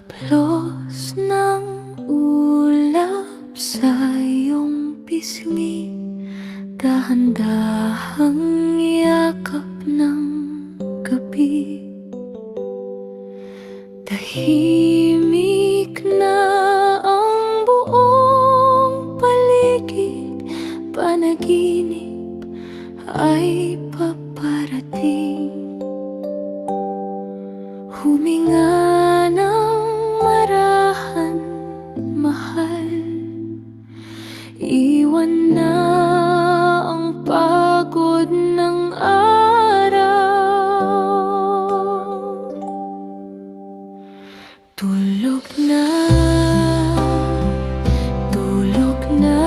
Haplos ng ulap sa iyong pisngi, dahan-dahang yakap ng gabi. Tahimik na ang buong paligid, panaginip ay paparating. Huminga ng marahan, mahal, iwan na ang pagod ng araw. Tulog na, tulog na,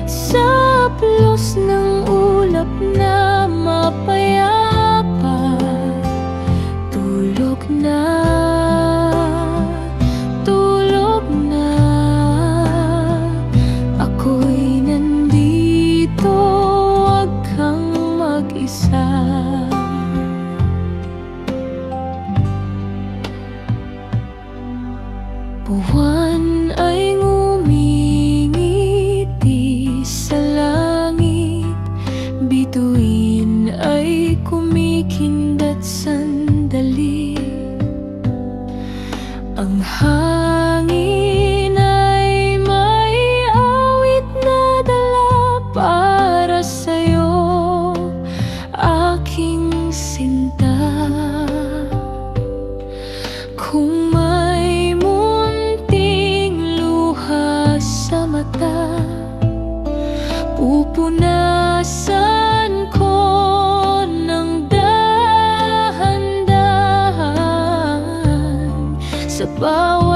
sa haplos ng ulap na mapayapa. Tulog na, tulog na, ako'y nandito, huwag kang mag-isa. Buwan ay ngumingiti sa langit, bituin ay kumikindat sandali. Ang hangin ay may awit na dala para sa'yo, aking sinta. Kung may munting luha sa mata, pupunasan ko ng dahan-dahan sa bawat